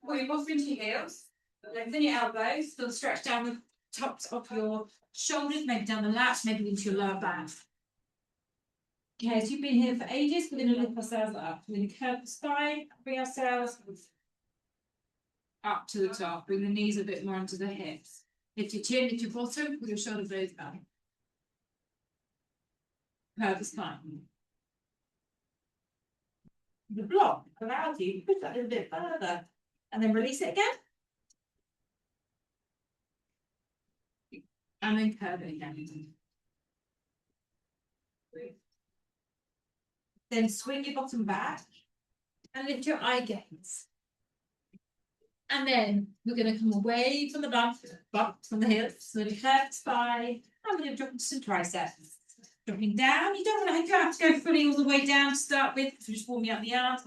Well, you're both into your heels. Lengthen your elbows. Still stretch down the tops of your shoulders, maybe down the lats, maybe into your lower back. Okay, so you've been here for ages. We're going to lift ourselves up. We're going to curve the spine, bring ourselves up to the top. Bring the knees a bit more onto the hips. Lift your chin, lift your bottom, with your shoulder blades down. Curve the spine. The block allows you to push that a little bit further and then release it again. And then curve it again. Then swing your bottom back and lift your eye gaze. And then we're going to come away from the bump from the hips, so the curved spine, and we're going to drop into some triceps. Dropping down, you don't want to have to go fully all the way down to start with, because we're just warming up the arms.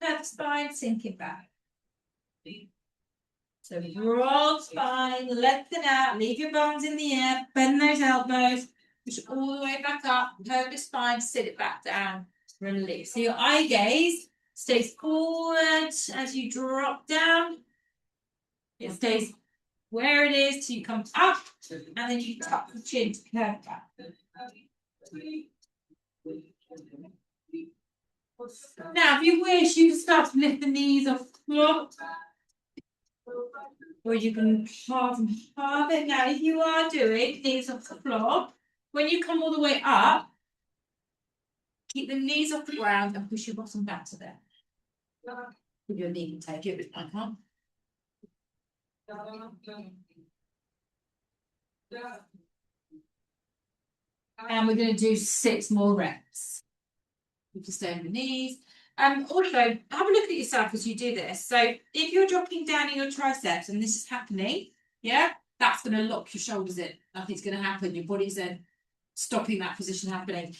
Curved spine, sink it back. So broad spine, lengthen out, leave your bones in the air, bend those elbows, push it all the way back up, curve the spine, sit it back down, release. So your eye gaze stays forward as you drop down. It stays where it is till you come up, and then you tuck the chin to curve back. Now, if you wish, you can start to lift the knees off the floor. Or you can halve it. Now, if you are doing knees off the floor, when you come all the way up, keep the knees off the ground and push your bottom back to there. If your knee can take it, but I can't. And we're going to do 6 more reps. You can stay on the knees. Also, have a look at yourself as you do this. So if you're dropping down in your triceps and this is happening, yeah, that's going to lock your shoulders in. Nothing's going to happen. Your body's then stopping that position happening.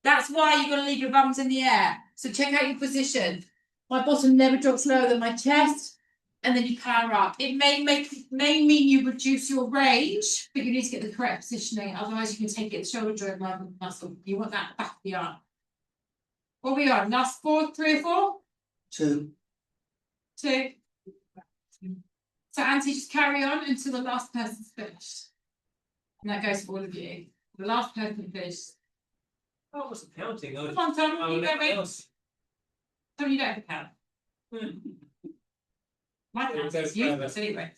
That's why you've got to leave your bums in the air. So check out your position. My bottom never drops lower than my chest. And then you power up. It may mean you reduce your range, but you need to get the correct positioning. Otherwise, you can take it the shoulder joint rather than muscle. You want that back of the arm. What are we on? Last 4, 3 or 4? 2. 2. So, Auntie, just carry on until the last person's finished. And that goes for all of you. The last person finished. Oh, I wasn't counting. Come on, Tom. You go, mate. Tom, you don't have a count. My count is useless anyway.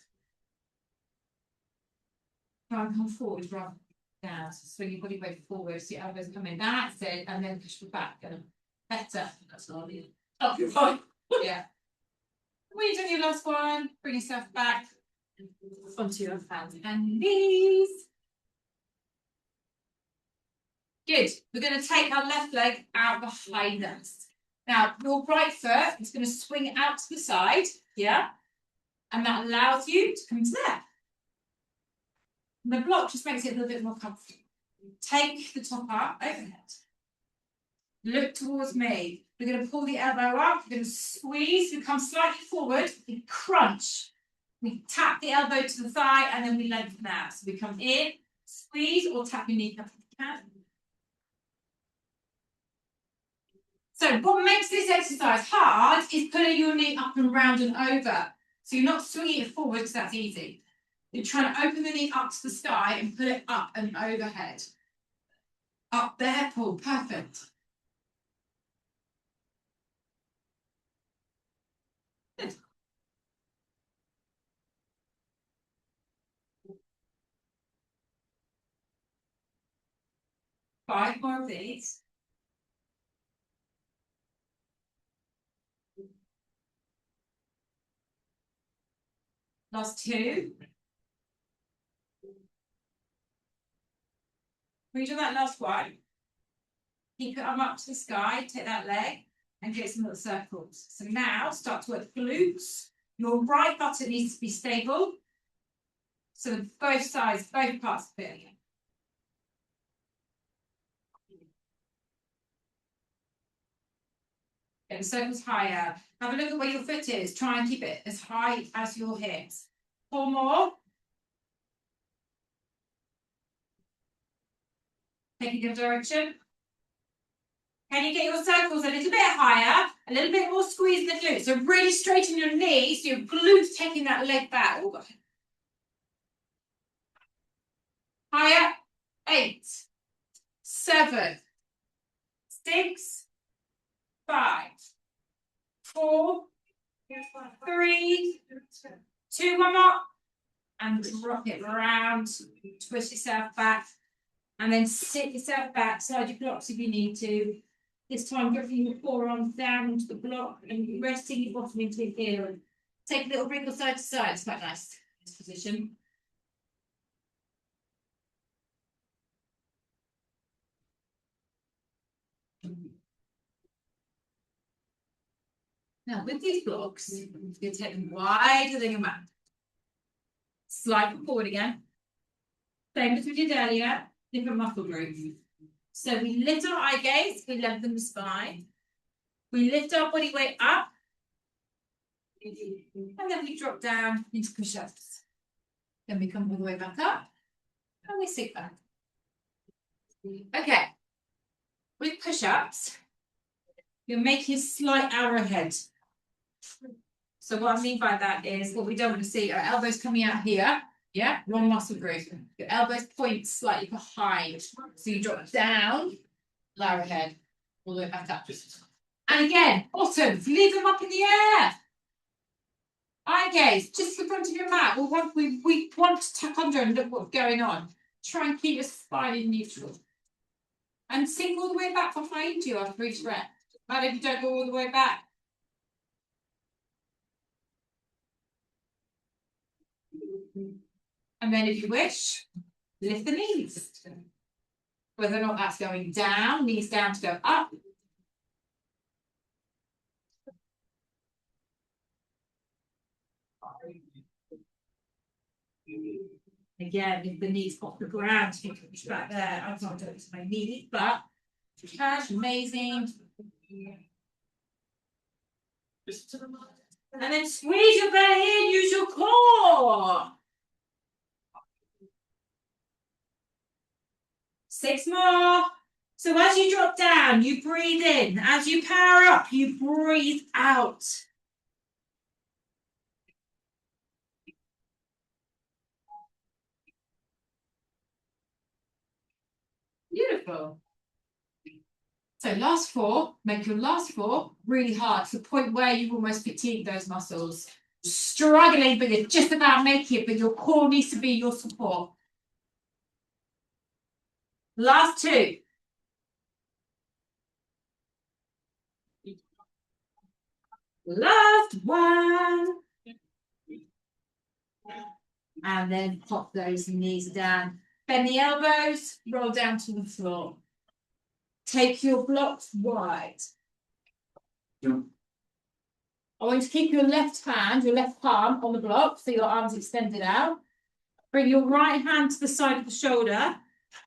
Try and come forward rather than down. So swing your body weight forward, so your elbows come in. That's it. And then push the back. And better. That's not it. Oh, you're fine. Yeah. When you've done your last one, bring yourself back onto your hands and knees. Good. We're going to take our left leg out behind us. Now, your right foot is going to swing out to the side. Yeah. And that allows you to come to there. And the block just makes it a little bit more comfortable. Take the top up overhead. Look towards me. We're going to pull the elbow up. We're going to squeeze. We come slightly forward. We crunch. We tap the elbow to the thigh and then we lengthen out. So we come in, squeeze, or tap your knee up if you can. So what makes this exercise hard is pulling your knee up and round and over. So you're not swinging it forward because that's easy. You're trying to open the knee up to the sky and pull it up and overhead. Up there, pull. Perfect. Good. Five more of these. Last 2. When you do that last one, keep your arm up to the sky, take that leg, and get some little circles. So now start to work glutes. Your right buttock needs to be stable. So both sides, both parts of it. Get the circles higher. Have a look at where your foot is. Try and keep it as high as your hips. 4 more. Take a good direction. Can you get your circles a little bit higher, a little bit more squeeze in the glutes? So really straighten your knees, so your glutes taking that leg back. Oh, God. Higher. 8, 7, 6, 5, 4, 3, 2, one more. And rock it around. Twist yourself back. And then sit yourself back, slide your blocks if you need to. This time, gripping your forearms down into the block and resting your bottom into the heel. Take a little wriggle side to side. It's quite nice, this position. Now, with these blocks, you're going to take them wider than your mat. Slide them forward again. Same as we did earlier, different muscle groups. So we lift our eye gaze, we lengthen the spine. We lift our body weight up. And then we drop down into push-ups. Then we come all the way back up. And we sit back. Okay. With push-ups, you're making a slight arrowhead. So what I mean by that is, what we don't want to see are elbows coming out here. Yeah, wrong muscle group. Your elbows point slightly behind. So you drop down, arrowhead, all the way back up. And again, bottoms, leave them up in the air. Eye gaze, just the front of your mat. We want to tuck under and look what's going on. Try and keep your spine in neutral. And sink all the way back behind you after each rep. And if you don't go all the way back. And then if you wish, lift the knees. Whether or not that's going down, knees down to go up. Again, if the knees off the ground, you can push back there. I can't do it to my knees, but that's amazing. And then squeeze your belly in, use your core. 6 more. So as you drop down, you breathe in. As you power up, you breathe out. Beautiful. So last 4, make your last 4 really hard to the point where you almost fatigue those muscles. Struggling, but you're just about making it, but your core needs to be your support. Last 2. Last 1. And then pop those knees down. Bend the elbows, roll down to the floor. Take your blocks wide. I want you to keep your left hand, your left palm on the block, so your arms extended out. Bring your right hand to the side of the shoulder.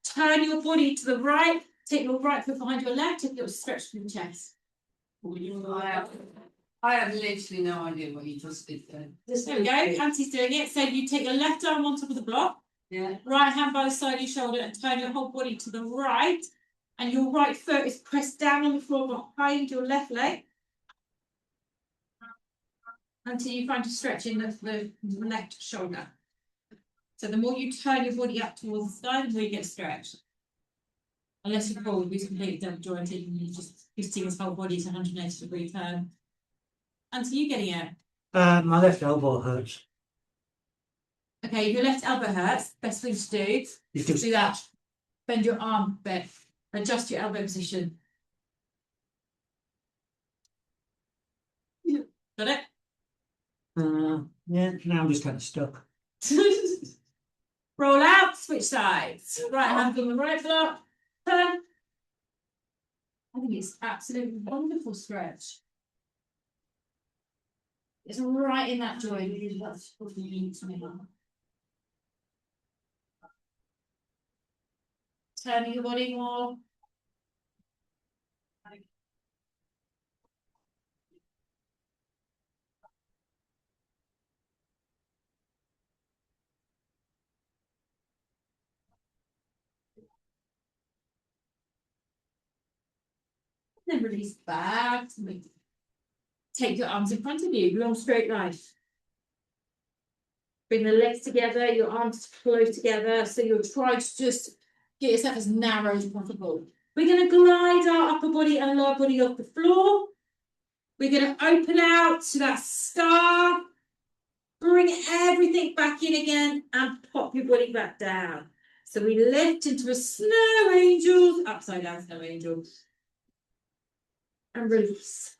Turn your body to the right. Take your right foot behind your left. Take a little stretch through the chest. I have literally no idea what you just did there. There we go. Auntie's doing it. So you take your left arm on top of the block. Yeah. Right hand by the side of your shoulder and turn your whole body to the right. And your right foot is pressed down on the floor behind your left leg. Until you find a stretch in the left shoulder. So the more you turn your body up towards the side, the more you get stretched. Unless you're cold, who's completely double jointed and you just twisting his whole body to 180 degree turn. Until you getting it. My left elbow hurts. Okay, if your left elbow hurts, best thing to do is to do that. Bend your arm a bit. Adjust your elbow position. Got it? Yeah, now I'm just kind of stuck. Roll out, switch sides. Right hand on the right block. Turn. I think it's absolutely wonderful stretch. It's right in that joint. That's what you need to make. Turning your body more. Then release back to me. Take your arms in front of you, long straight line. Bring the legs together, your arms close together. So you'll try to just get yourself as narrow as possible. We're going to glide our upper body and lower body off the floor. We're going to open out to that star. Bring everything back in again and pop your body back down. So we lift into a snow angel, upside down snow angel. And release.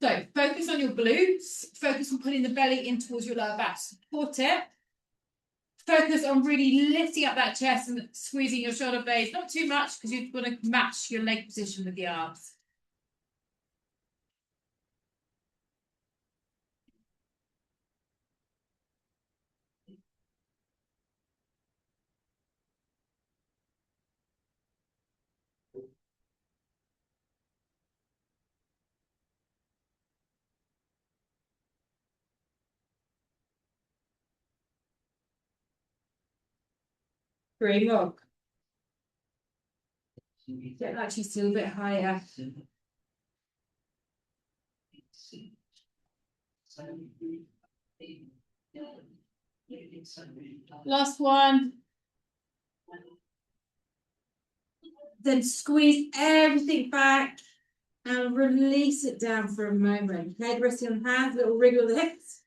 So focus on your glutes. Focus on putting the belly in towards your lower back. Support it. Focus on really lifting up that chest and squeezing your shoulder blades. Not too much because you want to match your leg position with the arms. Three more. Get that chest a little bit higher. Last one. Then squeeze everything back and release it down for a moment. Head resting on hands, little wriggle of the hips.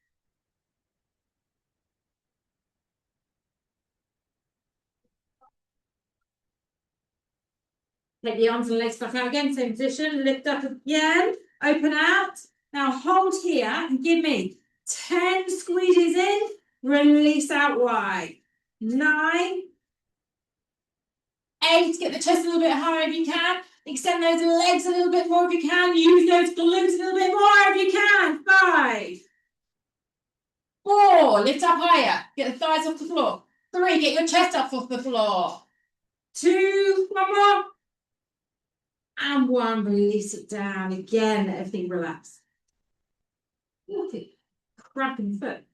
Take the arms and legs back out again, same position. Lift up again, open out. Now hold here and give me 10 squeezes in, release out wide. 9, 8, get the chest a little bit higher if you can. Extend those legs a little bit more if you can. Use those glutes a little bit more if you can. 5, 4, lift up higher. Get the thighs off the floor. 3, get your chest up off the floor. 2, one more. And 1, release it down. Again, let everything relax. Look at cramping the foot.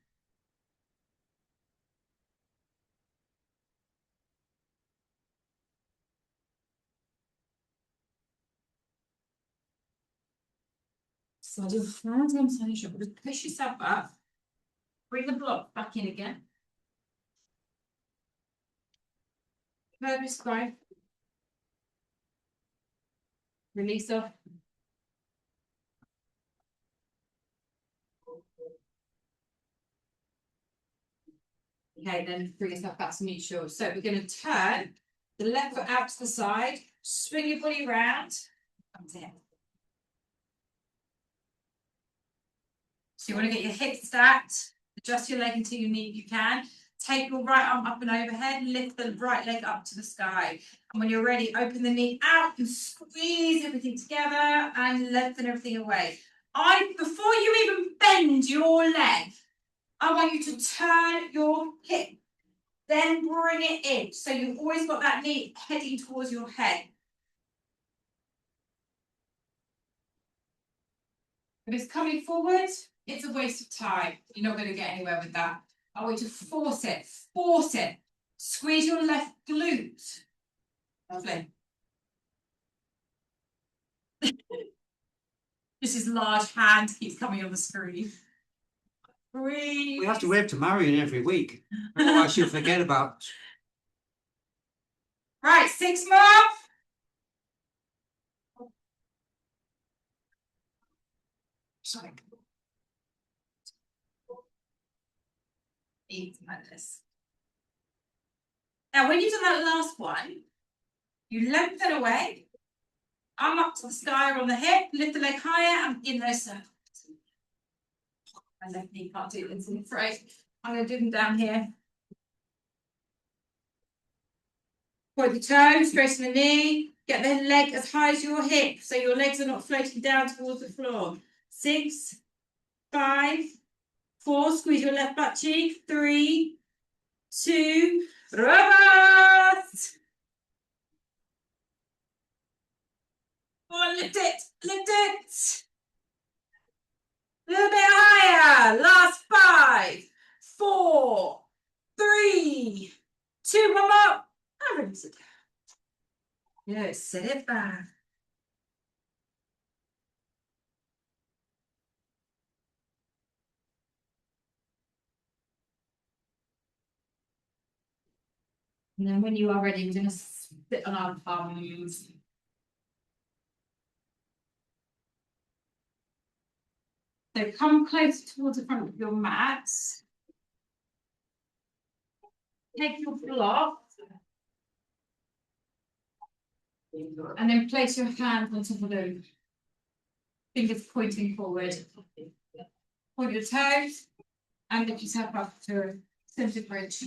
So do hands on side shoulder. Just push yourself up. Bring the block back in again. Curve your spine. Release off. Okay, then bring yourself back to neutral. So we're going to turn the left foot out to the side, swing your body around. Comes in. So you want to get your hips stacked, adjust your leg until you need you can. Take your right arm up and overhead, lift the right leg up to the sky. And when you're ready, open the knee out and squeeze everything together and lengthen everything away. Before you even bend your leg, I want you to turn your hip, then bring it in. So you've always got that knee heading towards your head. If it's coming forward, it's a waste of time. You're not going to get anywhere with that. I want you to force it, force it. Squeeze your left glute. Lovely. This is large hand keeps coming on the screen. Breathe. We have to wave to Marion every week. Otherwise she'll forget about. Right, 6 more. Sorry. 8 like this. Now, when you've done that last one, you lengthen away. Arm up to the sky or on the hip, lift the leg higher and in those circles. My left knee can't do this, I'm afraid. I'm going to do them down here. Point the toe, straighten the knee. Get the leg as high as your hip so your legs are not floating down towards the floor. 6, 5, 4, squeeze your left butt cheek. 3, 2, reverse. Oh, lift it, lift it. A little bit higher. Last 5, 4, 3, 2, one more. And release it down. Good, set it back. And then when you are ready, we're going to sit on our palms. So come close towards the front of your mat. Take your block. And then place your hands on top of them. Fingers pointing forward. Point your toes and lift yourself up to a center bridge.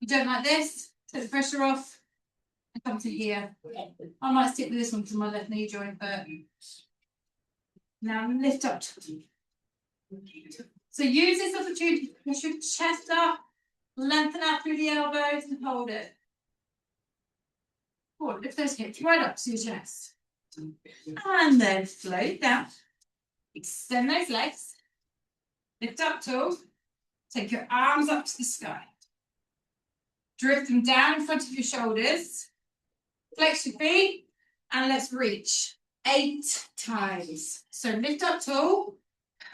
You don't like this, take the pressure off and come to here. I might stick with this one because my left knee joint, but now lift up. So use this opportunity to push your chest up, lengthen out through the elbows and hold it. Forward, lift those hips right up to your chest. And then float down. Extend those legs. Lift up tall. Take your arms up to the sky. Drift them down in front of your shoulders. Flex your feet. And let's reach 8 times. So lift up tall.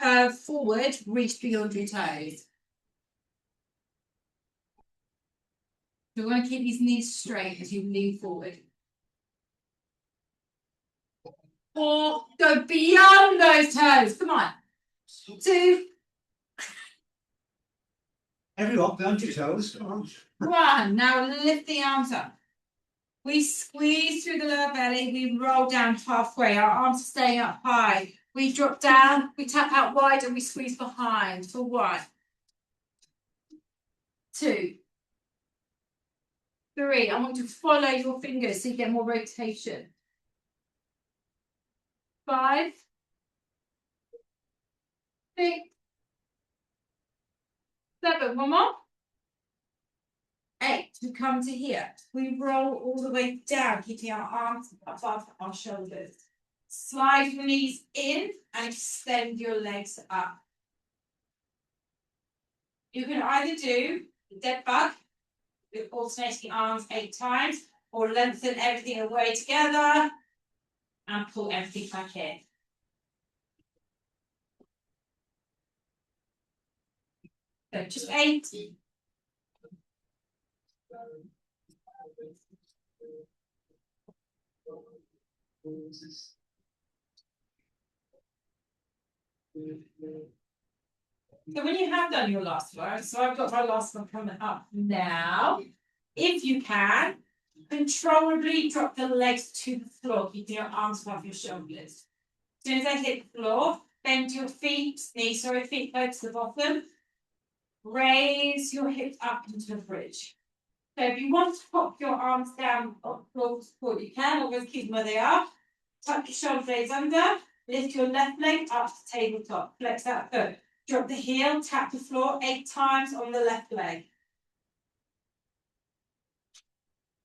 Curve forward. Reach beyond your toes. We want to keep these knees straight as you lean forward. 4. Go beyond those toes. Come on. 2. Everyone, behind your toes. Come on. 1. Now lift the arms up. We squeeze through the lower belly. We roll down halfway. Our arms are staying up high. We drop down. We tap out wide and we squeeze behind for 1. 2. 3. I want you to follow your fingers so you get more rotation. 5. 6. 7. One more. 8. We come to here. We roll all the way down, keeping our arms above our shoulders. Slide your knees in and extend your legs up. You can either do the dead bug with alternating arms 8 times, or lengthen everything away together and pull everything back in. So just 8. So when you have done your last one, so I've got my last one coming up now. If you can, controllably drop the legs to the floor, keeping your arms above your shoulders. As soon as I hit the floor, bend your feet go to the bottom. Raise your hips up into a bridge. So if you want to pop your arms down on the floor to support, you can, or just keep them where they are. Tuck your shoulder blades under, lift your left leg up to tabletop, flex that foot. Drop the heel, tap the floor 8 times on the left leg.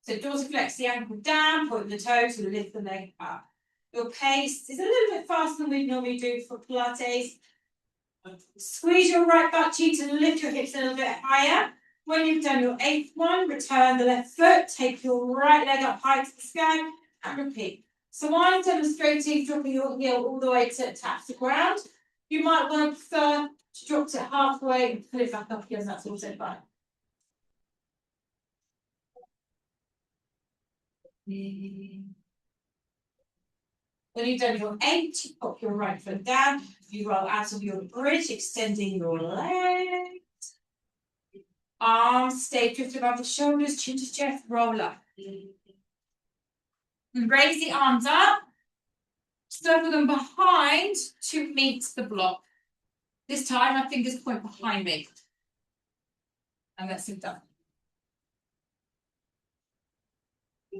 So dorsiflex the ankle down, point the toes and lift the leg up. Your pace is a little bit faster than we normally do for Pilates. Squeeze your right butt cheek to lift your hips a little bit higher. When you've done your 8th one, return the left foot, take your right leg up high to the sky and repeat. So I'm demonstrating dropping your heel all the way to tap the ground. You might want to prefer to drop it halfway and pull it back up again, that's also fine. When you've done your 8, you pop your right foot down, you roll out of your bridge, extending your legs. Arms stay drifted above the shoulders, chin to chest, roll up. And raise the arms up, circle them behind to meet the block. This time my fingers point behind me. And let's sit down.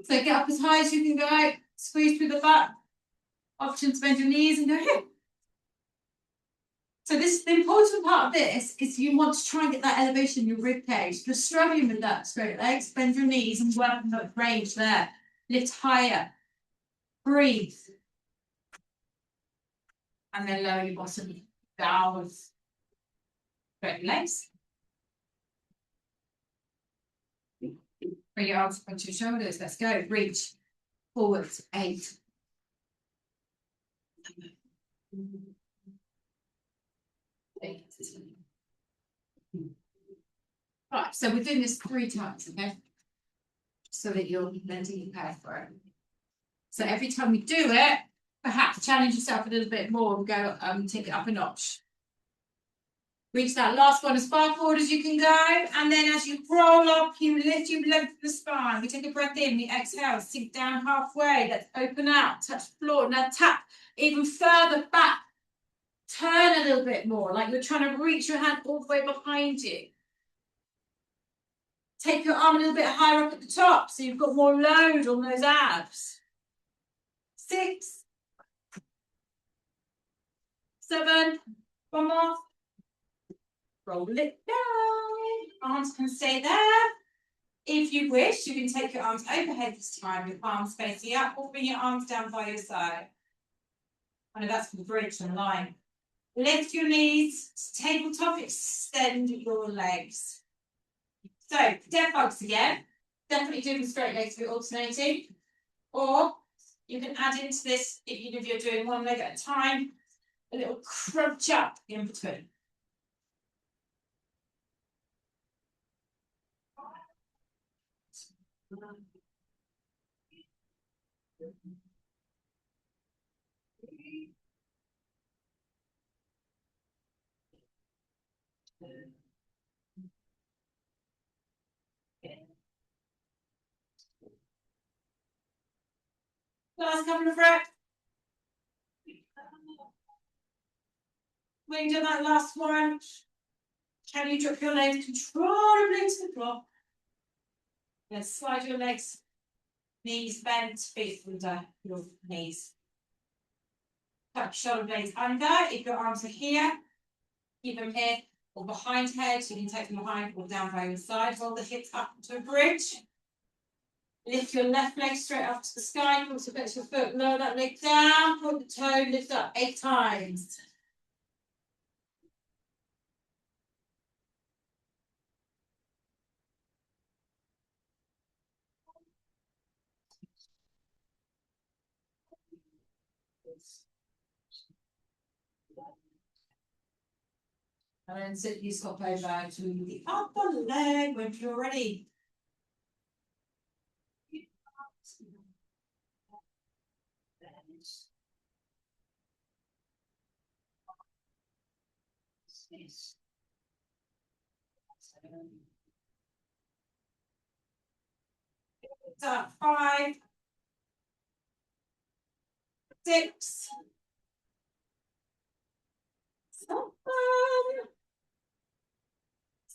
So get up as high as you can go, squeeze through the butt. Option to bend your knees and go here. So the important part of this is you want to try and get that elevation in your rib cage. If you're struggling with that straight legs, bend your knees and work on that range there. Lift higher. Breathe. And then lower your bottom down with straight legs. Bring your arms onto your shoulders. Let's go. Reach forward. 8. Right, so we're doing this 3 times, okay? so that you're mentally prepared for it. So every time we do it, perhaps challenge yourself a little bit more and go take it up a notch. Reach that last one as far forward as you can go, and then as you roll up, you lift your leg from the spine. We take a breath in, we exhale, sink down halfway. Let's open out, touch the floor. Now tap even further back. Turn a little bit more, like you're trying to reach your hand all the way behind you. Take your arm a little bit higher up at the top, so you've got more load on those abs. 6, 7, one more. Roll it down. Arms can stay there. If you wish, you can take your arms overhead this time, with arms facing up, or bring your arms down by your side. I know that's for the bridge and line. Lift your knees, tabletop, extend your legs. So, dead bugs again. Definitely doing straight legs if you're alternating. Or you can add into this, even if you're doing one leg at a time, a little crunch up in between. Last couple of reps. When you've done that last one, can you drop your legs controllably to the floor? Then slide your legs, knees bent, feet under your knees. Tuck shoulder blades under. If your arms are here, keep them here or behind head. You can take them behind or down by your side. Roll the hips up to a bridge. Lift your left leg straight up to the sky. Put your foot, lower that leg down. Put the toe, lift up 8 times. And then simply swap over to the upper leg when you're ready. So 5, 6, 7.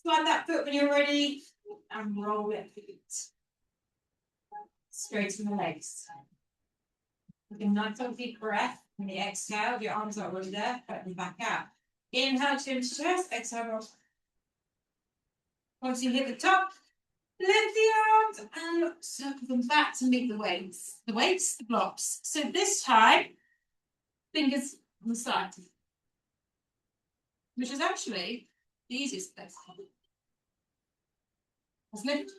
Slide that foot when you're ready and roll it straighten the legs. Take a nice deep breath. When you exhale, your arms are already there, put them back out. Inhale, chin to chest, exhale, roll. Once you hit the top, lift the arms and circle them back to meet the weights. The weights, the blocks. So this time, fingers on the side, which is actually the easiest place. Let's lift.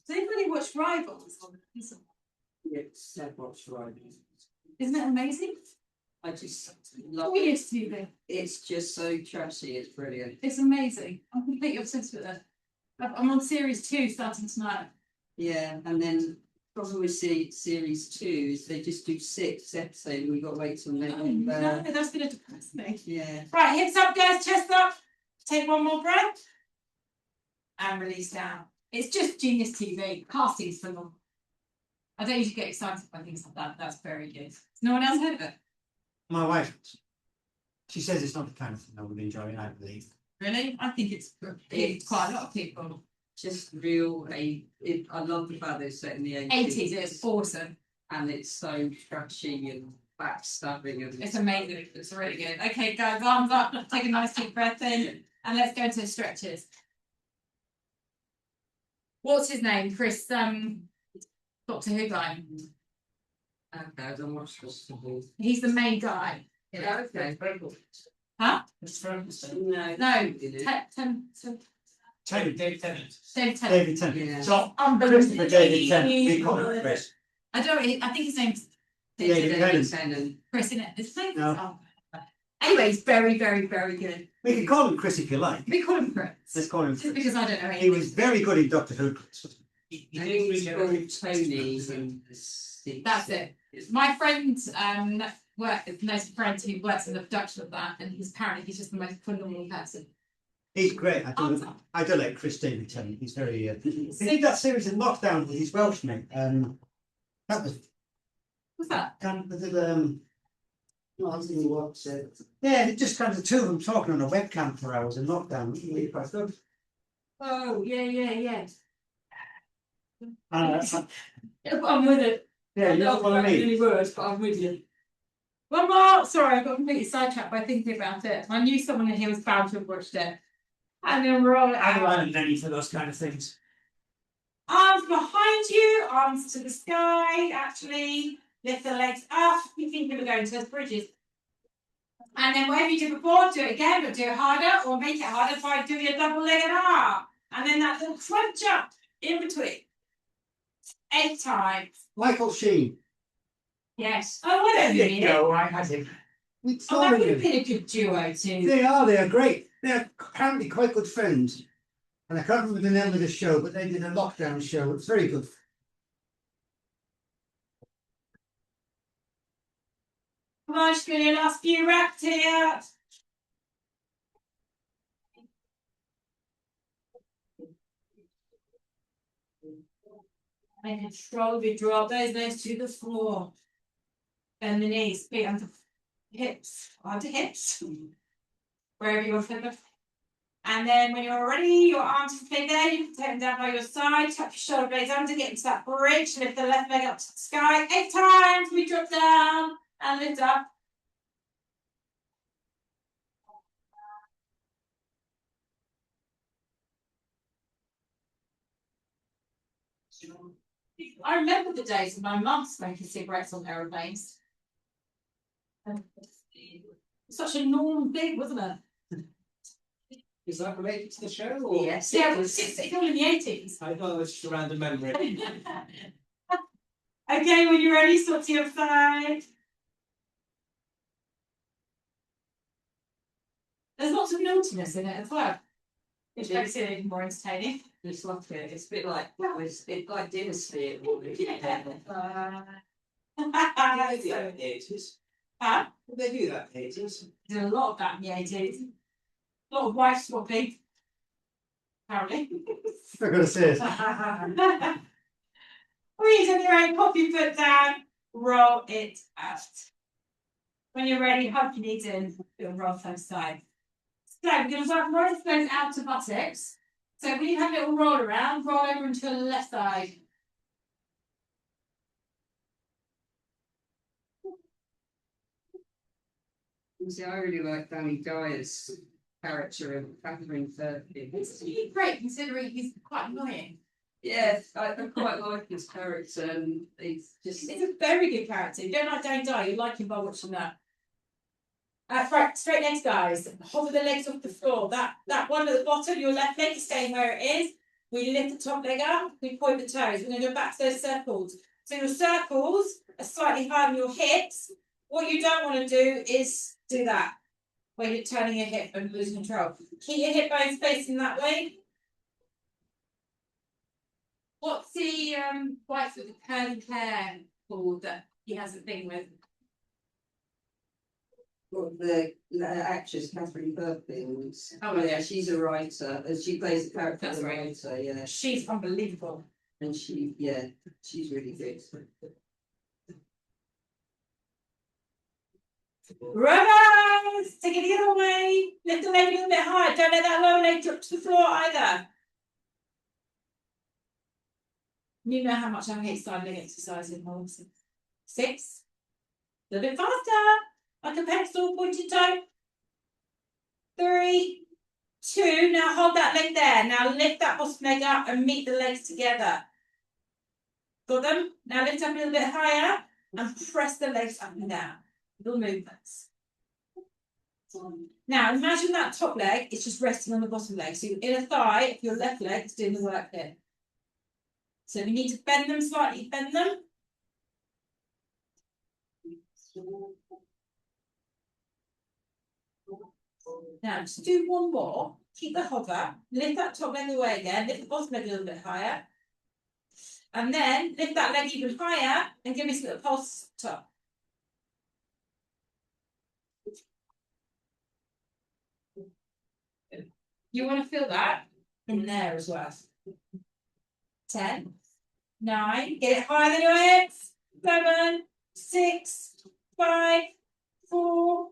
Does anybody watch Rivals? Yes, I've watched Rivals. Isn't it amazing? I just love We it. used to do. It's just so trashy, it's brilliant. It's amazing. I'm completely obsessed with it. I'm on series 2 starting tonight. Yeah, and then problem with series 2 is they just do 6 episodes. We've got to wait till then. No, that's going to depress me. Yeah. Right, hips up, guys, chest up. Take one more breath. And release down. It's just genius TV. Casting's phenomenal. I don't usually get excited by things like that. That's very good. Has no one else heard of it? My wife, she says it's not the kind of thing I would enjoy, I believe. Really? I think it's quite a lot of people. Just real, I love the fact that it's set in the 80s. 80s, it's awesome. And it's so trashy and backstabbing. And It's amazing. It's really good. Okay, guys, arms up. Take a nice deep breath in. And let's go into stretches. What's his name? Chris, Doctor Who guy. Okay, I don't watch this. He's the main guy. Yeah, okay, very cool. Huh? No. No. Did it? David Tennant. David Tennant. David Tennant. Yeah. So, Unbelievable. Christopher David Tennant. We call him Chris. I think his name's David Tennant. Tennant. Chris, isn't it? His name? No. Oh. Anyway, he's very, very, very good. We can call him Chris if you like. We call him Chris. Let's call him Just Chris. because I don't know He anything. was very good in Doctor Who. I think it's called Tony in the States. That's it. My friend knows a friend who works in the production of that, and he's just the most phenomenal person. He's great. I do like Chris David Tennant. He's very. He did that series in lockdown with his Welsh mate. That was What's that? kind of yeah, just kind of the two of them talking on a webcam for hours in lockdown. Really quite good. Oh, yeah. Uh, I'm with it. yeah, you know what I mean. Any words, but I'm with you. One more. Sorry, I got completely sidetracked by thinking about it. I knew someone in here was bound to have watched it. And then we're all I'm not ready for those kind of things. arms behind you, arms to the sky. Actually, lift the legs up. You think we're going to those bridges. And then whatever you did before, do it again, but do it harder, or make it harder by doing a double leg and arm. And then that little crunch up in between. 8 times. Michael Sheen. Yes. Oh, whatever you mean. I had him. Oh, that would have been a good duo too. They are great. They're apparently quite good friends. And I can't remember the name of the show, but they did a lockdown show. It's very good. Come on, just doing your last few reps here. And control drop those legs to the floor. Bend the knees, feet onto hips, wherever you want to put them. And then when you're ready, your arms can stay there. You can take them down by your side, tap your shoulder blades under, get into that bridge, lift the left leg up to the sky. 8 times, we drop down and lift up. I remember the days of my mum smoking cigarettes on aeroplanes. Such a normal thing, wasn't it? Is that related to the show? Or? Yes. Yeah, it's all in the 80s. I thought it was just a random memory. Okay, when you're ready, swap to your side. There's lots of naughtiness in it as well, which makes it even more entertaining. It's like it's a bit like Dynasty. Did they do that in the 80s? Huh? Did they do that in the 80s? Did a lot of that in the 80s. A lot of wife swapping. Apparently. I'm going to say it. Please, on your own, pop your foot down, roll it out. When you're ready, hug your knees in, you'll roll to the side. So we're going to start rolling those out to buttocks. So when you have a little roll around, roll over into the left side. See, I really like Danny Dyer's character of Catherine Thirteen. It's really great considering he's quite annoying. Yes, I quite like his character, and he's just. He's a very good character. You don't like Danny Dyer, you like him by watching that. Right, straight legs, guys. Hover the legs off the floor. That one at the bottom, your left leg is staying where it is. We lift the top leg up, we point the toes. We're going to go back to those circles. So your circles are slightly higher than your hips. What you don't want to do is do that, where you're turning your hip and losing control. Keep your hip bones facing that way. What's the wife with the curly hair called that he has a thing with? Well, the actress Catherine Perkins. Oh, yeah, she's a writer, and she plays the character That's of a right. writer. Yeah, She's unbelievable. and she's really good. Reverse! Take it the other way. Lift the leg a little bit higher. Don't let that lower leg drop to the floor either. You know how much I hate standing exercise in horses. 6. A little bit faster. Like a pencil, pointed toe. 3, 2. Now hold that leg there. Now lift that bottom leg up and meet the legs together. Got them? Now lift up a little bit higher and press the legs up and down. Little movements. Now imagine that top leg is just resting on the bottom leg. So your inner thigh, your left leg is doing the work here. So we need to bend them slightly, bend them. Now just do one more. Keep the hover. Lift that top leg away again. Lift the bottom leg a little bit higher. And then lift that leg even higher and give me some little pulse top. You want to feel that in there as well. 10, 9, get it higher than your hips. 7, 6, 5, 4,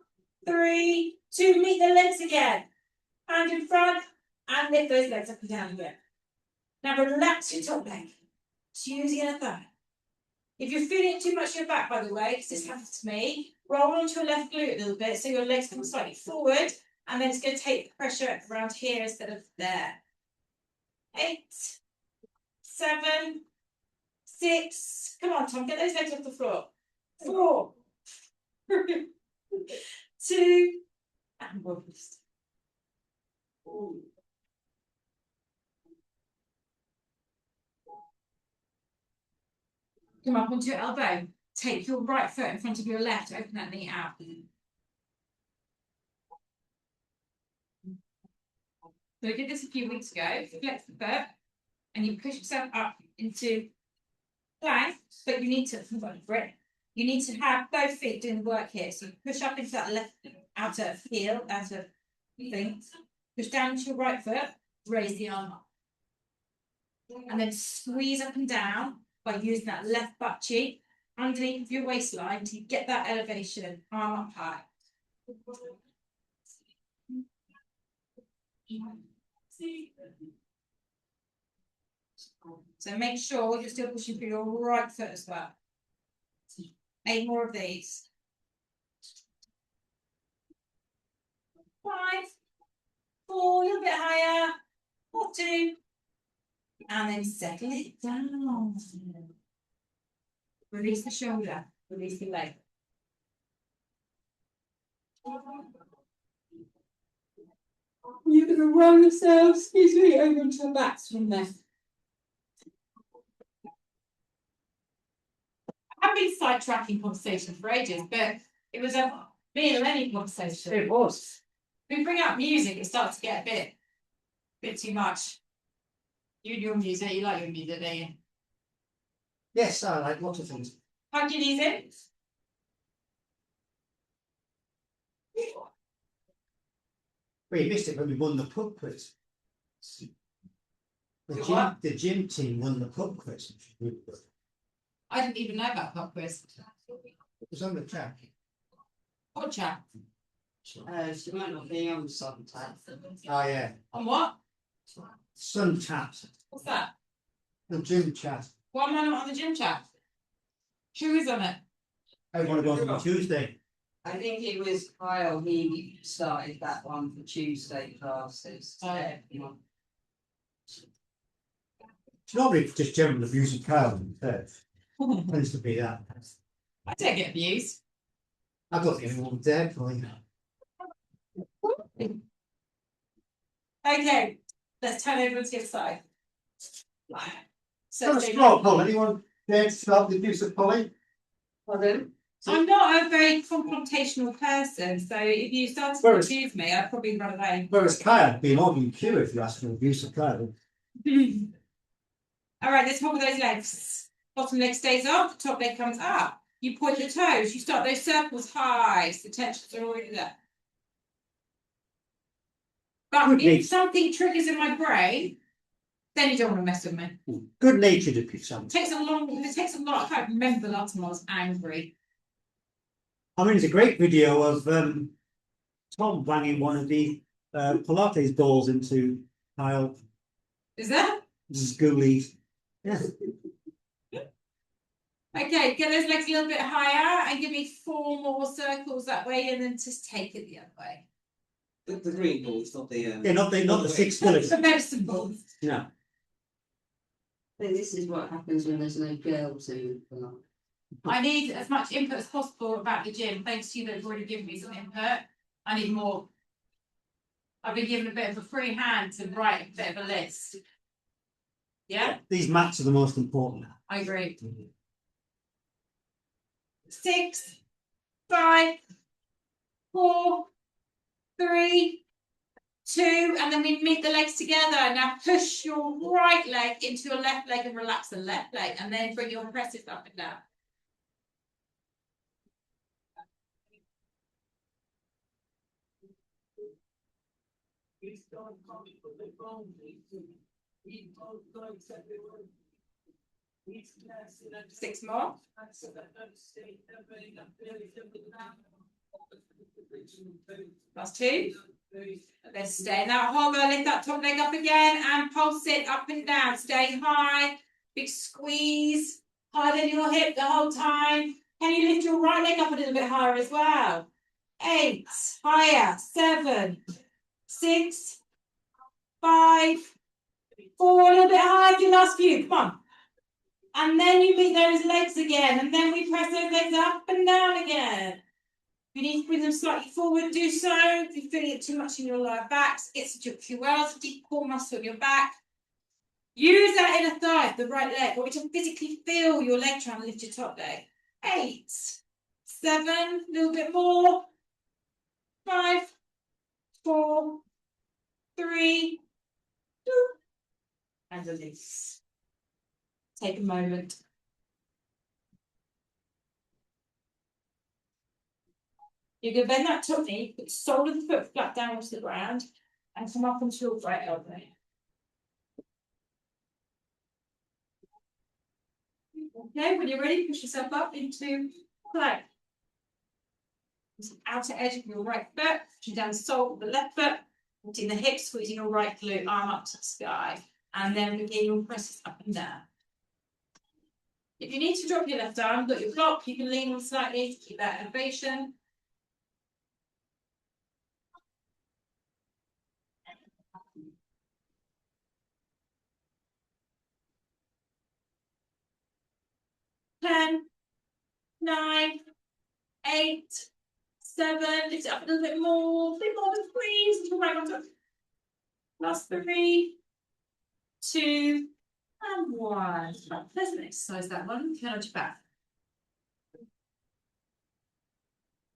3, 2. Meet the legs again. Hand in front and lift those legs up and down again. Now relax your top leg. Just using a thigh. If you're feeling it too much in your back, by the way, because this happens to me, roll onto your left glute a little bit so your legs come slightly forward, and then it's going to take the pressure around here instead of there. 8, 7, 6. Come on, Tom, get those legs off the floor. 4, 2, and 1. Come up onto your elbow. Take your right foot in front of your left. Open that knee out. So we did this a few weeks ago. Flex the foot, and you push yourself up into plank. But you need to You need to have both feet doing the work here. So you push up into that left outer heel, outer thing. Push down into your right foot. Raise the arm up, and then squeeze up and down by using that left butt cheek underneath of your waistline to get that elevation, arm up high. So make sure you're still pushing through your right foot as well. 8 more of these. 5, 4, a little bit higher. 4, 2. And then settle it down. Release the shoulder, release the leg. You're going to roll yourself, excuse me, over into the backs from there. I've been sidetracking conversation for ages, but it was a me and Lenny conversation. It was. We bring out music, it starts to get a bit too much. You and your music, you like your music, don't you? Yes, I like lots of things. Hug your knees in. We missed it when we won the pub quiz. The gym team won the pub quiz. I didn't even know about pub quiz. It was on the track. What chat? She might not be on Suntat. Oh yeah. On what? Sun chat. What's that? The gym chat. Why am I not on the gym chat? Who is on it? I want to go on Tuesday. I think it was Kyle, he started that one for Tuesday classes. It's normally just general abuse of Kyle. Tends to be that. I don't get abused. I don't think anyone dead for you. Okay, let's turn over to the other side. So Let's roll, Paul. Anyone dare to start the abuse of Polly? Pardon? I'm not a very confrontational person, so if you started to accuse me, I'd probably run away. Whereas Kyle would be an arguing cure if you asked for an abuse of Kyle. All right, let's hobble those legs. Bottom leg stays up, the top leg comes up. You point the toes, you start those circles high, so the tensions are already there. But if something triggers in my brain, then you don't want to mess with me. Good natured abuse. It takes a lot. I can't remember the last time I was angry. I mean, it's a great video of Tom banging one of the Pilates balls into Kyle. Is that? Schoolies. Yeah. Okay, get those legs a little bit higher and give me 4 more circles that way, and then just take it the other way. The green balls, not the. Yeah, not the 6 pillars. The medicine balls. No. I think this is what happens when there's no girl to. I need as much input as possible about the gym. Thanks to you that have already given me some input. I need more. I've been given a bit of a free hand to write a bit of a list. Yeah? These mats are the most important. I agree. 6, 5, 4, 3, 2, and then we meet the legs together. Now push your right leg into your left leg and relax the left leg, and then bring your presses up and down. Six more. Last 2. Then stay in that hover, lift that top leg up again and pulse it up and down. Stay high, big squeeze, harder in your hip the whole time. Can you lift your right leg up a little bit higher as well? 8, higher, 7, 6, 5, 4, a little bit higher for your last few, come on. And then you meet those legs again, and then we press those legs up and down again. If you need to bring them slightly forward, do so. If you're feeling it too much in your lower backs, it's your QLs, a deep core muscle in your back. Use that inner thigh, the right leg, or to physically feel your leg trying to lift your top leg. 8, 7, a little bit more. 5, 4, 3, 2, and release. Take a moment. You can bend that top knee, put the sole of the foot flat down onto the ground, and come up onto your right elbow. Okay, when you're ready, push yourself up into plank. The outer edge of your right foot, pushing down the sole of the left foot, putting the hips, squeezing your right glute arm up to the sky, and then begin your presses up and down. If you need to drop your left arm, got your block, you can lean on slightly to keep that elevation. Ten, 9, 8, 7, lift it up a little bit more than squeeze until right on top. Last 3, 2, and 1. Pleasant exercise that one. Turn on your back.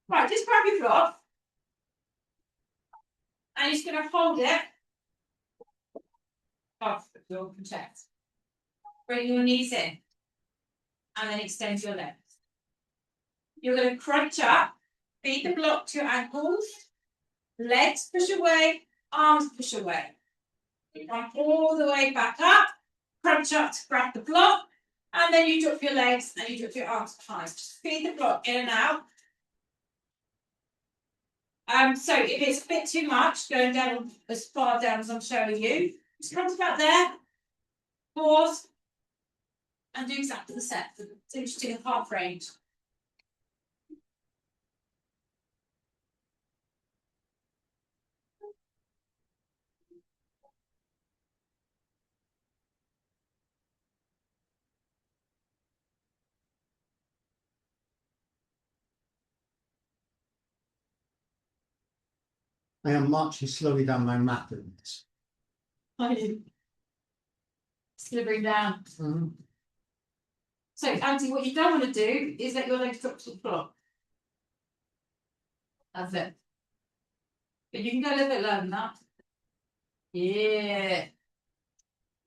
Right, just grab your block. And you're just going to hold it off your chest. Bring your knees in. And then extend your legs. You're going to crunch up, feed the block to your ankles, legs push away, arms push away. You come all the way back up, crunch up to grab the block, and then you drop your legs and you drop your arms behind. Just feed the block in and out. So if it's a bit too much, going down as far down as I'm showing you, just come to about there, pause, and do exactly the set. So just do the half range. I am marching slowly down my mat doing this. It's going to bring down. Mm-hmm. So, Andy, what you don't want to do is let your legs drop to the floor. That's it. But you can go a little bit lower than that. Yeah.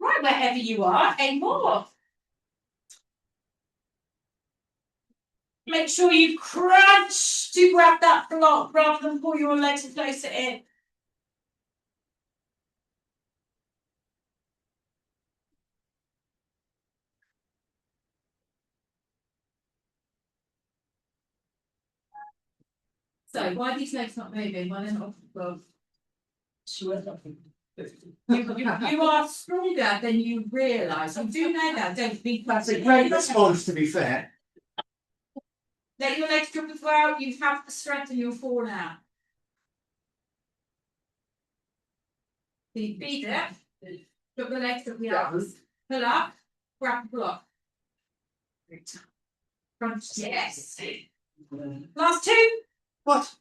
Right, wherever you are, 8 more. Make sure you crunch to grab that block rather than pull your legs and place it in. So, why are these legs not moving? Why they're not off the floor? Sure. You are stronger than you realise. You do know that, don't you? That's a great response, to be fair. Let your legs drop as well. You have the strength and you'll fall now. So you feed it, drop the legs up the arms, pull up, grab the block. Crunch, yes. Last 2. What?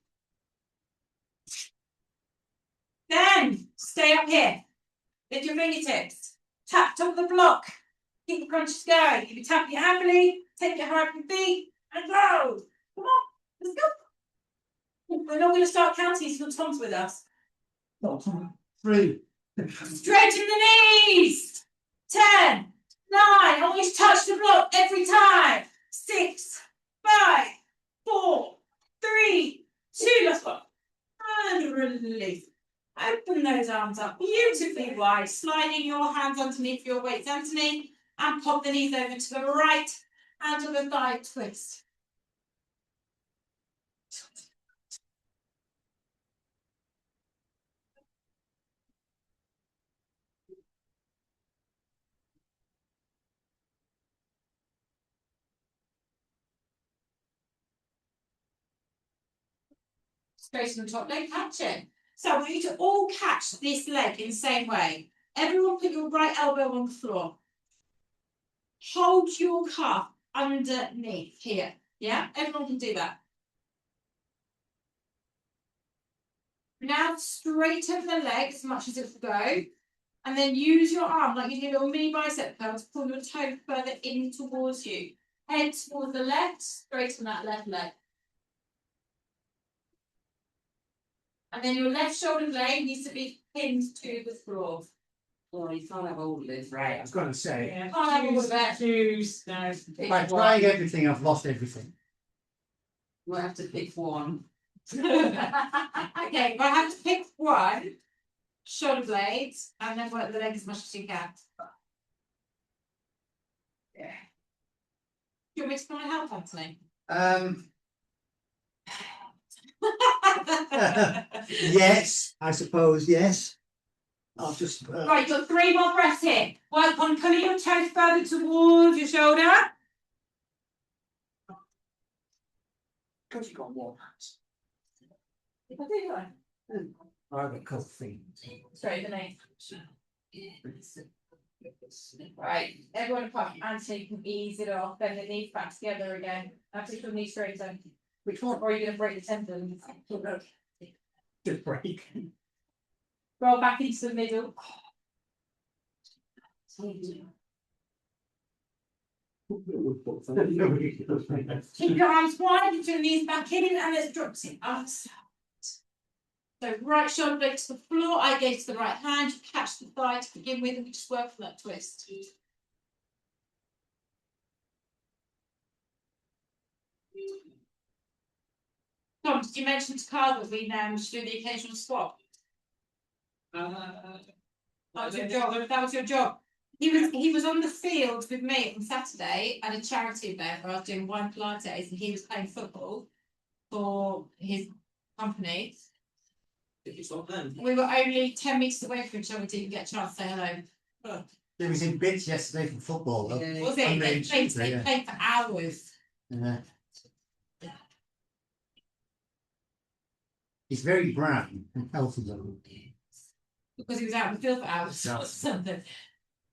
Then stay up here. Lift your fingertips. Tap top of the block. Keep the crunches going. If you tap it happily, take it high from your feet and go. Come on, let's go. We're not going to start counting until Tom's with us. 3. Straighten the knees. 10, 9, always touch the block every time. 6, 5, 4, 3, 2, let's go. And release. Open those arms up beautifully wide, sliding your hands underneath your weights underneath, and pop the knees over to the right and to the thigh twist. Straighten the top leg, catch it. So I want you to all catch this leg in the same way. Everyone put your right elbow on the floor. Hold your calf underneath here. Yeah, everyone can do that. Now straighten the leg as much as it will go. And then use your arm like you do a little mini bicep curl to pull your toe further in towards you. Head towards the left, straighten that left leg. And then your left shoulder blade needs to be pinned to the floor. Well, you can't have all of this. Right, I was going to say. Yeah, can't have all of that. Choose. No. By trying everything, I've lost everything. We'll have to pick one. Okay, but I have to pick one shoulder blade and then work the leg as much as you can. Yeah. Do you want me to come and help, Anthony? Yes, I suppose, yes. I'll just. Right, you've got 3 more breaths here. Work on pulling your toes further towards your shoulder. Because you've got one If I do that. I've got cold feet. Straight the knee. Right, everyone apart from Anthony can ease it off, bend the knees back together again. Actually, put the knee straight in. Which one? Or are you going to break the tendons? Just break. Roll back into the middle. Keep your arms wide, get your knees back in, and let's drop it up. So right shoulder blade to the floor, I go to the right hand, you catch the thigh to begin with, and we just work for that twist. Tom, did you mention to Carl that we should do the occasional swap? That was your job. That was your job. He was on the field with me on Saturday at a charity event where I was doing one Pilates, and he was playing football for his company. We were only 10 metres away from each other, didn't get a chance to say hello. It was in bits yesterday from football, though. Yeah. Was it? They played for hours. Yeah. He's very brown and healthy, though. Because he was out in the field for hours Yeah. or something.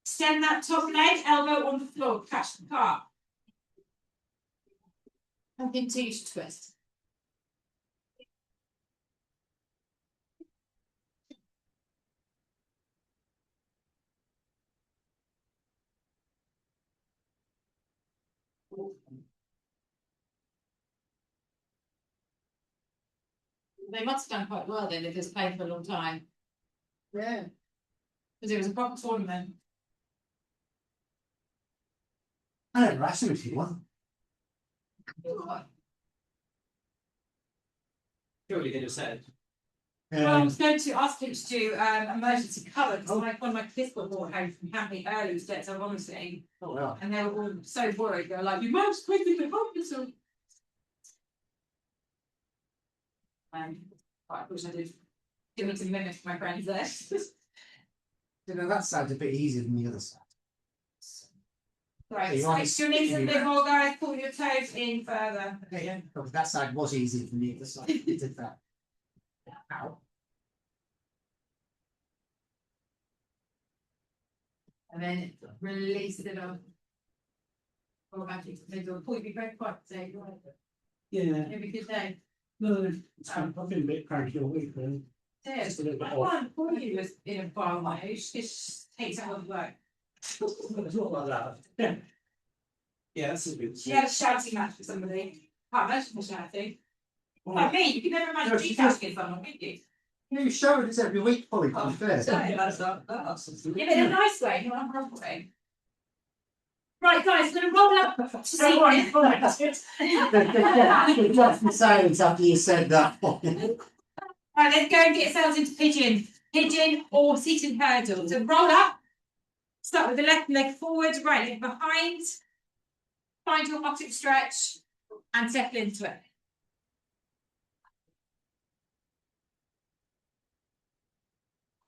Extend that top leg, elbow on the floor, catch the calf. And continue to twist. They must have done quite well then if it's playing for a long time. Yeah. Because it was a proper tournament. I never asked him if he won. Surely he'd have said. Well, I was going to ask him to do emergency cover because one of my kids got brought home from camping early with debts of vomiting, Oh, well. and they were all so worried. They were like, "You must quickly to hospital." I wish I did. Give me to mimic my friends there. You know, that side's a bit easier than the other side. Right, You so want make your knees a bit more, guys. Pull your toes in further. Okay, yeah. But that side was easier than the other side. He did that. Ow. And then release it on. Go back into the middle. Pull your breath quite today. Yeah, Have a good day. no, I've been a bit cranky all week, really. Yeah, Just a little bit I off. can't call you as in a bar like it just takes out of work. It's not like that. Yeah, that's a good. She had a shouting match with somebody. Can't imagine the shouting. Like me, you can never imagine No, me she asking someone, could you? You show us every week, Polly, to Oh, be fair. sorry, that's Yeah, but in a nice way, not a wrong way. Right, guys, we're going to roll up to see it. That's the silence after you said that. Right, let's go and get ourselves into pigeon. Pigeon or seated hurdle. So roll up. Start with the left leg forward, right leg behind. Find your optic stretch and settle into it.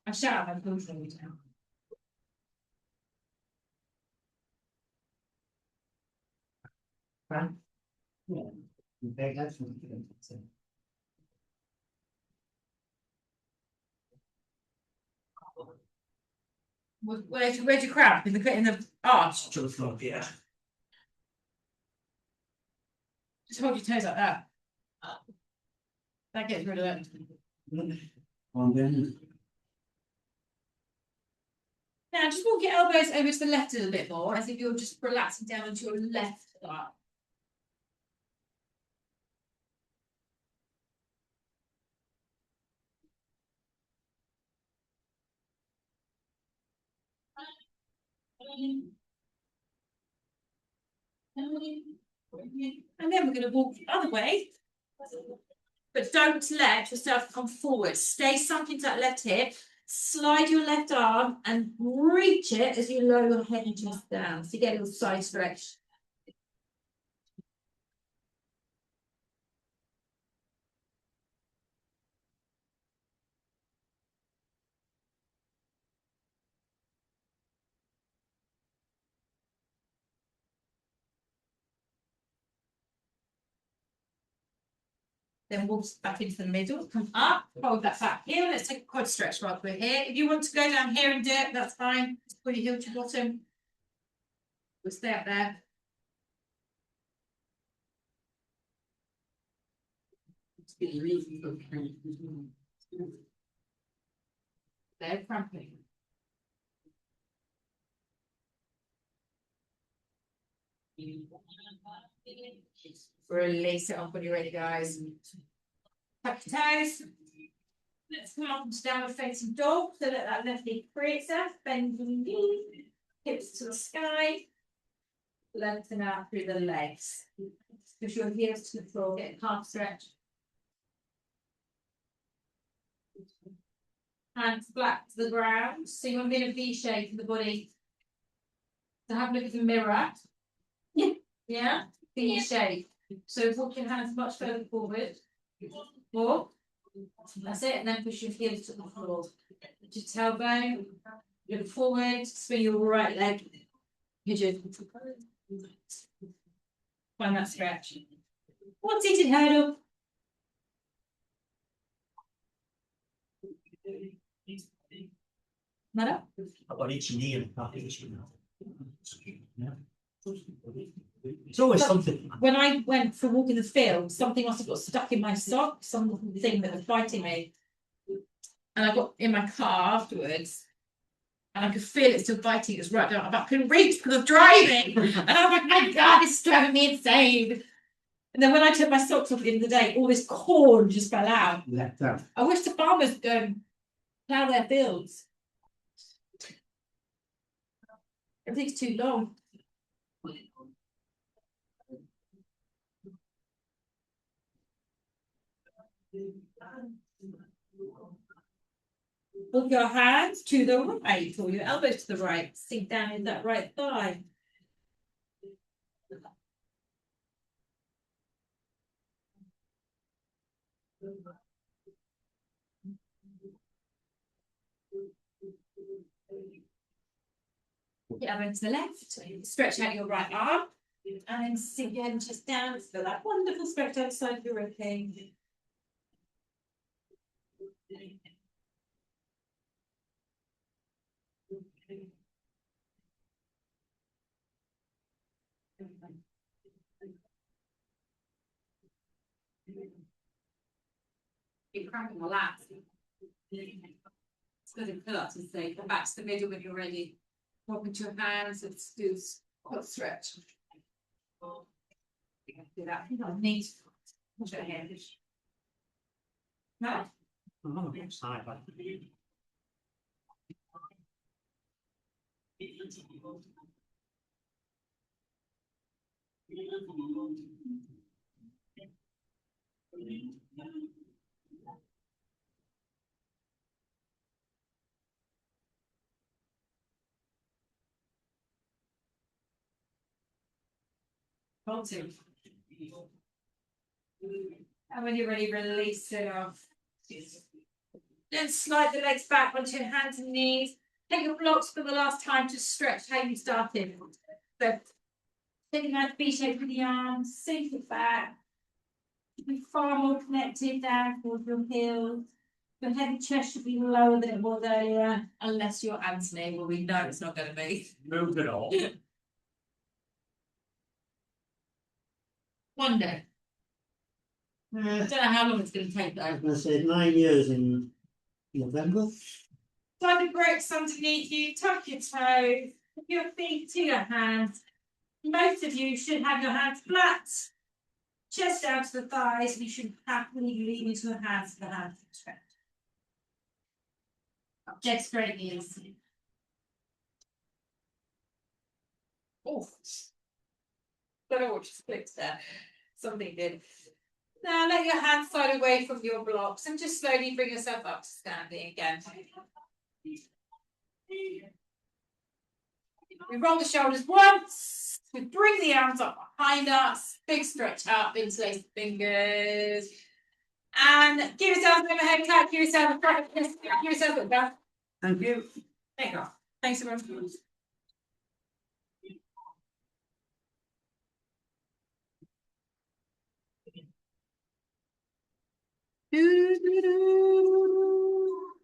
I shout at my all down. Fran? Yeah. Where's your cramp? In the arch? To the floor, yeah. Just hold your toes like that. That gets rid of it. Now just walk your elbows over to the left a little bit more, as if you're just relaxing down onto your left arm. And then we're going to walk the other way. But don't let yourself come forward. Stay sunk into that left hip. Slide your left arm and reach it as you lower your head and chest down. So you get a little side stretch. Then walk back into the middle, come up, hold that back heel. Let's take a quad stretch while we're here. If you want to go down here and do it, that's fine. Just pull your heel to the bottom. We'll stay up there. They're cramping. Release it up when you're ready, guys. Tuck your toes. Let's come up into downward facing dog. So let that left knee free itself. Bend your knee, hips to the sky. Lengthen out through the legs. Push your heels to the floor. Get a calf stretch. Hands flat to the ground. So you want to be in a V shape for the body. So have a look at the mirror. Yeah. V shape. So walk your hands much further forward. More. That's it. And then push your heels to the floor. Just tailbone. Look forward. Swing your right leg. Pigeon. Find that stretch. One seated hurdle. Nada? I've got itchy knee and I think it's It's But always something. when I went for a walk in the field, something must have got stuck in my sock, something that was biting me. And I got in my car afterwards, and I could feel it still biting. It was right down. I couldn't reach because of driving. And I was like, my God, this is driving me insane. And then when I took my socks off at the end of the day, all this corn just fell out. Left out. I wish the farmers would go and plough their fields. Everything's too long. Walk your hands to the right or your elbows to the right. Sink down in that right thigh. Get over to the left. Stretch out your right arm. And then sink your head and chest down. Feel that wonderful stretch outside your ribcage. You're cramping the lats. It's good and cut and say, come back to the middle when you're ready. Walk into your hands and do quad stretch. Do that. Knees. Push your hands. No. I'm on the side, but- Hold to. And when you're ready, release it off. Then slide the legs back onto your hands and knees. Take your blocks for the last time to stretch how you started. So, taking that V shape with the arms, sink it back. Be far more connected down towards your heels. Your head and chest should be lower than it was earlier, unless you're Anthony. Well, we know it's not going to be. Move it all. One day. I don't know how long it's going to take though. I'm gonna say 9 years in November. Slide the bricks underneath you, tuck your toes, put your feet to your hands. Most of you should have your hands flat, chest down to the thighs, and you should happily lean into the hands to stretch. Leg straight knees. Oh, don't know what just clicked there. Something did. Now let your hands slide away from your blocks and just slowly bring yourself up to standing again. We roll the shoulders once. We bring the arms up behind us. Big stretch up, interlace the fingers. And give yourself an overhead cut. Give yourself a front. Give yourself a back. Thank you. There you go. Thanks everyone. Do, do, do.